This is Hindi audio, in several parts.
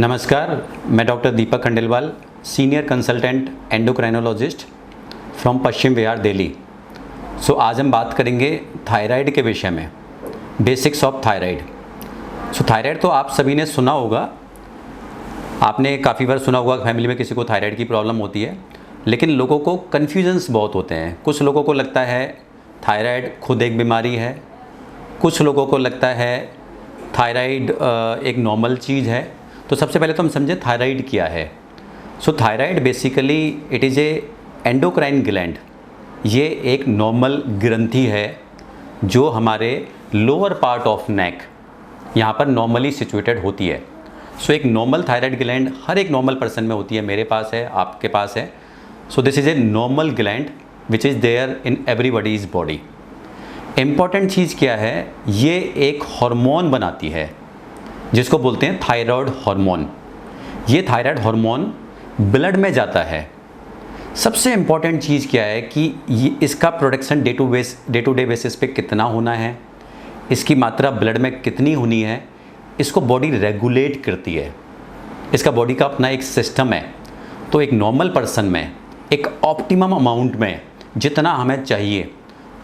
नमस्कार, मैं doctor Deepak Khandelwal, senior consultant endocrinologist from Paschim Vihar, Delhi. आज हम बात करेंगे थायराइड के विषय में, बेसिक्स ऑफ थायराइड। थायराइड तो आप सभी ने सुना होगा, आपने काफ़ी बार सुना होगा फैमिली में किसी को थायराइड की प्रॉब्लम होती है, लेकिन लोगों को कन्फ्यूजन्स बहुत होते हैं। कुछ लोगों को लगता है थायराइड खुद एक बीमारी है, कुछ लोगों को लगता है थायराइड एक नॉर्मल चीज़ है। तो सबसे पहले तो हम समझें थायराइड क्या है। Thyroid basically it is a endocrine gland. ये एक नॉर्मल ग्रंथि है जो हमारे लोअर पार्ट ऑफ नेक यहाँ पर नॉर्मली सिचुएटेड होती है। एक नॉर्मल थायराइड ग्लैंड हर एक नॉर्मल पर्सन में होती है, मेरे पास है, आपके पास है। This is a normal gland which is there in everybody's body. Important चीज़ क्या है, ये एक हार्मोन बनाती है जिसको बोलते हैं थायराइड हार्मोन। ये थायराइड हार्मोन ब्लड में जाता है। सबसे इम्पॉर्टेंट चीज़ क्या है कि ये इसका production day to day basis पे कितना होना है, इसकी मात्रा ब्लड में कितनी होनी है, इसको बॉडी रेगुलेट करती है। इसका बॉडी का अपना एक सिस्टम है। तो एक नॉर्मल पर्सन में एक ऑप्टिमम अमाउंट में जितना हमें चाहिए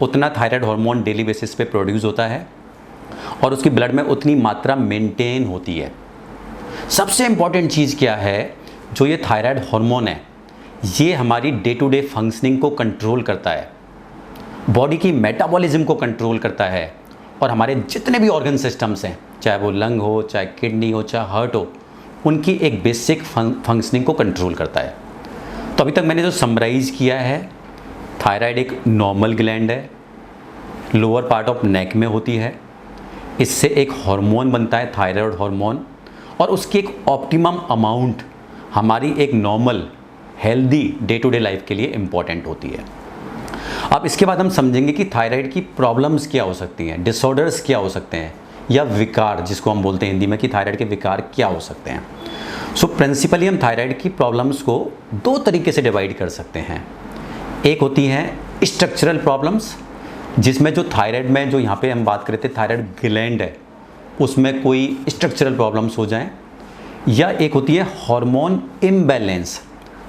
उतना थायराइड हार्मोन डेली बेसिस पे प्रोड्यूस होता है और उसकी ब्लड में उतनी मात्रा मेंटेन होती है। सबसे इम्पॉर्टेंट चीज़ क्या है, जो ये थायराइड हार्मोन है, ये हमारी डे टू डे फंक्शनिंग को कंट्रोल करता है, बॉडी की मेटाबॉलिज्म को कंट्रोल करता है और हमारे जितने भी ऑर्गन सिस्टम्स हैं, चाहे वो लंग हो, चाहे किडनी हो, चाहे हार्ट हो, उनकी एक बेसिक फंक्शनिंग को कंट्रोल करता है। तो अभी तक मैंने जो समराइज़ किया है, थायराइड एक नॉर्मल ग्लैंड है, लोअर पार्ट ऑफ नेक में होती है। इससे एक हार्मोन बनता है थायराइड हार्मोन और उसकी एक ऑप्टिमम अमाउंट हमारी एक normal healthy day to day life के लिए इम्पॉर्टेंट होती है। अब इसके बाद हम समझेंगे कि थायराइड की प्रॉब्लम्स क्या हो सकती हैं, डिसऑर्डर्स क्या हो सकते हैं, या विकार जिसको हम बोलते हैं हिंदी में कि थायराइड के विकार क्या हो सकते हैं। प्रिंसिपली हम थायराइड की प्रॉब्लम्स को दो तरीके से डिवाइड कर सकते हैं। एक होती हैं स्ट्रक्चरल प्रॉब्लम्स, जिसमें जो थायराइड में जो यहाँ पे हम बात करते हैं थायराइड ग्लैंड है उसमें कोई स्ट्रक्चरल प्रॉब्लम्स हो जाएं, या एक होती है hormone imbalance,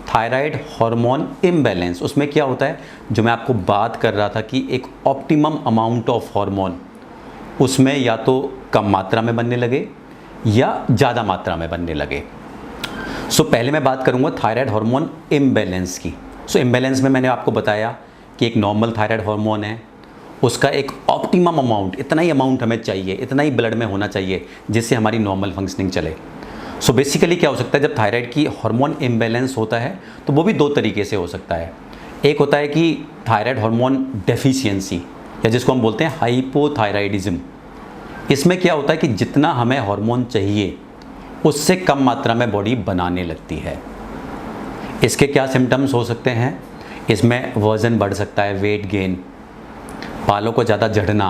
thyroid hormone imbalance. उसमें क्या होता है, जो मैं आपको बात कर रहा था कि एक ऑप्टिमम अमाउंट ऑफ हार्मोन उसमें या तो कम मात्रा में बनने लगे या ज़्यादा मात्रा में बनने लगे। पहले मैं बात करूँगा थायराइड हार्मोन इम्बैलेंस की। इम्बैलेंस में मैंने आपको बताया कि एक नॉर्मल थायराइड हार्मोन है, उसका एक ऑप्टिमम अमाउंट, इतना ही अमाउंट हमें चाहिए, इतना ही ब्लड में होना चाहिए जिससे हमारी नॉर्मल फंक्शनिंग चले। बेसिकली क्या हो सकता है, जब थायराइड की हार्मोन इम्बैलेंस होता है तो वो भी दो तरीके से हो सकता है। एक होता है कि थायराइड हार्मोन डेफिशिएंसी, या जिसको हम बोलते हैं हाइपोथायराइडिज्म। इसमें क्या होता है कि जितना हमें हार्मोन चाहिए उससे कम मात्रा में बॉडी बनाने लगती है। इसके क्या सिम्टम्स हो सकते हैं, इसमें वज़न बढ़ सकता है, वेट गेन, बालों को ज़्यादा झड़ना,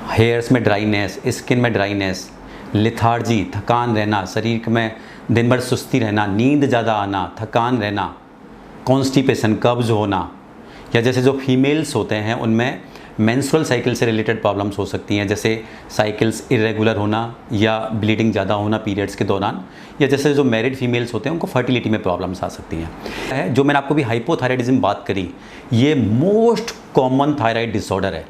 हेयर्स में ड्राइनेस, स्किन में ड्राइनेस, लिथार्जी, थकान रहना, शरीर में दिन भर सुस्ती रहना, नींद ज़्यादा आना, थकान रहना, कॉन्स्टिपेशन, कब्ज होना, या जैसे जो फीमेल्स होते हैं उनमें मेंस्ट्रुअल साइकिल से रिलेटेड प्रॉब्लम्स हो सकती हैं, जैसे साइकिल्स इरेगुलर होना या ब्लीडिंग ज़्यादा होना पीरियड्स के दौरान, या जैसे जो मैरिड फीमेल्स होते हैं उनको फर्टिलिटी में प्रॉब्लम्स आ सकती हैं। जो मैंने आपको भी हाइपोथायराइडिज्म बात करी, ये मोस्ट कॉमन थायराइड डिसऑर्डर है।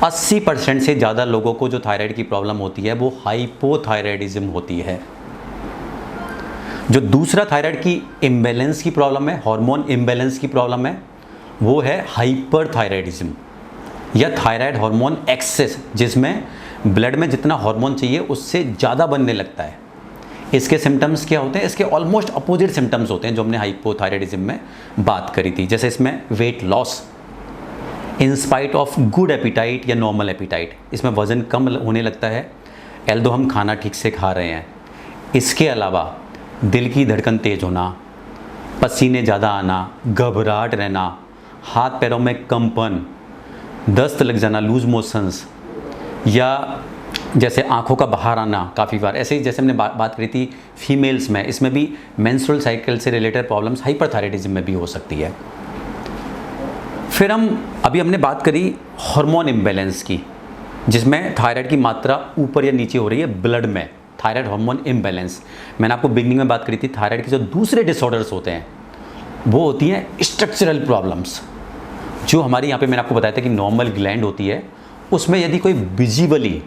80% से ज़्यादा लोगों को जो थायराइड की प्रॉब्लम होती है वो हाइपोथायराइडिज्म होती है। जो दूसरा थायराइड की इम्बैलेंस की प्रॉब्लम है, हार्मोन इम्बैलेंस की प्रॉब्लम है, वो है हाइपरथायराइडिज्म या थायराइड हार्मोन एक्सेस, जिसमें ब्लड में जितना हार्मोन चाहिए उससे ज़्यादा बनने लगता है। इसके सिम्टम्स क्या होते हैं, इसके ऑलमोस्ट अपोजिट सिम्टम्स होते हैं जो हमने हाइपोथायराइडिज्म में बात करी थी। जैसे इसमें weight loss in spite of good appetite या नॉर्मल एपिटाइट, इसमें वज़न कम होने लगता है एल्दो हम खाना ठीक से खा रहे हैं। इसके अलावा दिल की धड़कन तेज़ होना, पसीने ज़्यादा आना, घबराहट रहना, हाथ पैरों में कंपन, दस्त लग जाना, लूज मोशंस, या जैसे आँखों का बाहर आना काफ़ी बार। ऐसे ही जैसे हमने बात करी थी फीमेल्स में, इसमें भी मेंस्ट्रुअल साइकिल से रिलेटेड प्रॉब्लम्स हाइपरथायराइडिज्म में भी हो सकती है। फिर हमने बात करी हार्मोन इम्बैलेंस की, जिसमें थायराइड की मात्रा ऊपर या नीचे हो रही है ब्लड में, थायराइड हार्मोन इम्बैलेंस। मैंने आपको बिगनिंग में बात करी थी, थायराइड के जो दूसरे डिसऑर्डर्स होते हैं वो होती हैं स्ट्रक्चरल प्रॉब्लम्स। जो हमारी यहाँ पे मैंने आपको बताया था कि नॉर्मल ग्लैंड होती है, उसमें यदि कोई विजिबली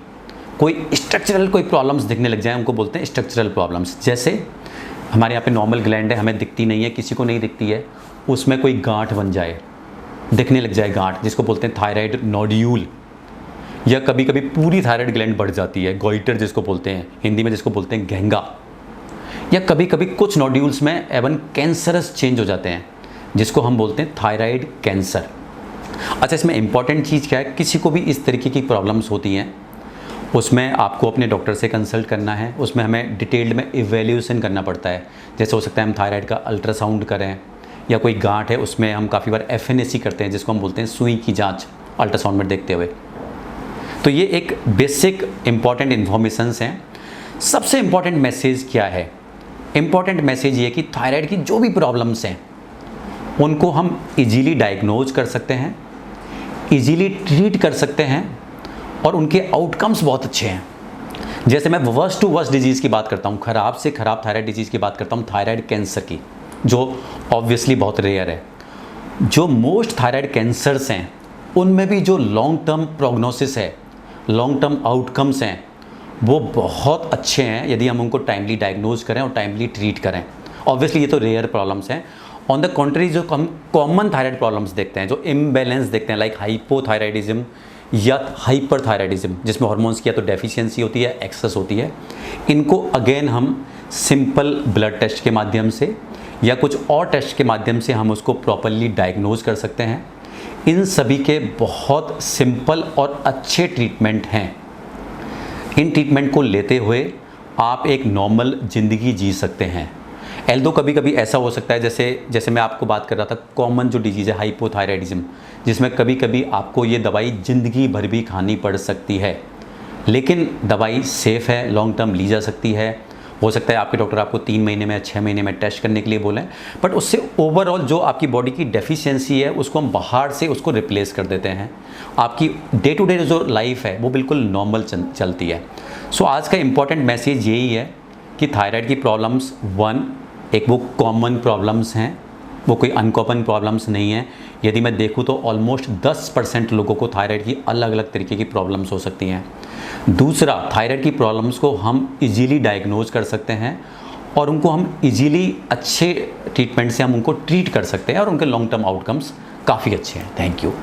कोई स्ट्रक्चरल कोई प्रॉब्लम्स दिखने लग जाए, उनको बोलते हैं स्ट्रक्चरल प्रॉब्लम्स। जैसे हमारे यहाँ पे नॉर्मल ग्लैंड है, हमें दिखती नहीं है, किसी को नहीं दिखती है, उसमें कोई गांठ बन जाए, दिखने लग जाए गांठ, जिसको बोलते हैं थायराइड नोड्यूल। या कभी कभी पूरी थायराइड ग्लैंड बढ़ जाती है, गोइटर जिसको बोलते हैं हिंदी में, जिसको बोलते हैं घेंगा। या कभी कभी कुछ नोड्यूल्स में एवन कैंसरस चेंज हो जाते हैं, जिसको हम बोलते हैं थायराइड कैंसर। अच्छा, इसमें इंपॉर्टेंट चीज़ क्या है, किसी को भी इस तरीके की प्रॉब्लम्स होती हैं, उसमें आपको अपने डॉक्टर से कंसल्ट करना है। उसमें हमें डिटेल्ड में इवैल्यूएशन करना पड़ता है। जैसे हो सकता है हम थायराइड का अल्ट्रासाउंड करें, या कोई गांठ है उसमें हम काफ़ी बार FNAC करते हैं, जिसको हम बोलते हैं सुई की जांच, अल्ट्रासाउंड में देखते हुए। तो ये एक बेसिक इंपॉर्टेंट इन्फॉर्मेशंस हैं। सबसे इम्पॉर्टेंट मैसेज क्या है? इम्पॉर्टेंट मैसेज ये कि थायराइड की जो भी प्रॉब्लम्स हैं उनको हम इजीली डायग्नोज कर सकते हैं, इजीली ट्रीट कर सकते हैं, और उनके आउटकम्स बहुत अच्छे हैं। जैसे मैं वर्स्ट टू वर्स्ट डिजीज़ की बात करता हूँ, ख़राब से ख़राब थायराइड डिजीज़ की बात करता हूँ, थायराइड कैंसर की, जो ऑब्वियसली बहुत रेयर है। जो मोस्ट थायराइड कैंसर्स हैं उनमें भी जो लॉन्ग टर्म प्रोग्नोसिस है, लॉन्ग टर्म आउटकम्स हैं, वो बहुत अच्छे हैं यदि हम उनको टाइमली डायग्नोज करें और टाइमली ट्रीट करें। ऑब्वियसली ये तो रेयर प्रॉब्लम्स हैं। ऑन द कॉन्ट्री जो हम कॉमन थायराइड प्रॉब्लम्स देखते हैं, जो इम्बैलेंस देखते हैं, लाइक हाइपोथायराइडिज्म या हाइपरथायराइडिज्म, जिसमें हार्मोन्स की या तो डेफिशिएंसी होती है, एक्सेस होती है, इनको अगेन हम सिंपल ब्लड टेस्ट के माध्यम से या कुछ और टेस्ट के माध्यम से हम उसको प्रॉपरली डायग्नोज कर सकते हैं। इन सभी के बहुत सिंपल और अच्छे ट्रीटमेंट हैं। इन ट्रीटमेंट को लेते हुए आप एक नॉर्मल ज़िंदगी जी सकते हैं। एल्दो कभी कभी ऐसा हो सकता है, जैसे मैं आपको बात कर रहा था, कॉमन जो डिजीज़ है हाइपोथायराइडिज्म, जिसमें कभी कभी आपको ये दवाई ज़िंदगी भर भी खानी पड़ सकती है, लेकिन दवाई सेफ़ है, लॉन्ग टर्म ली जा सकती है। हो सकता है आपके डॉक्टर आपको 3 महीने में या 6 महीने में टेस्ट करने के लिए बोलें, बट उससे ओवरऑल जो आपकी बॉडी की डेफिशिएंसी है उसको हम बाहर से उसको रिप्लेस कर देते हैं। आपकी डे टू डे जो लाइफ है वो बिल्कुल नॉर्मल चलती है। सो आज का इम्पॉर्टेंट मैसेज यही है कि थायराइड की प्रॉब्लम्स एक वो कॉमन प्रॉब्लम्स हैं, वो कोई अनकॉमन प्रॉब्लम्स नहीं है। यदि मैं देखूँ तो ऑलमोस्ट 10% लोगों को थायराइड की अलग अलग तरीके की प्रॉब्लम्स हो सकती हैं। दूसरा, थायराइड की प्रॉब्लम्स को हम इजीली डायग्नोज कर सकते हैं और उनको हम इजीली अच्छे ट्रीटमेंट से हम उनको ट्रीट कर सकते हैं और उनके लॉन्ग टर्म आउटकम्स काफ़ी अच्छे हैं। Thank you.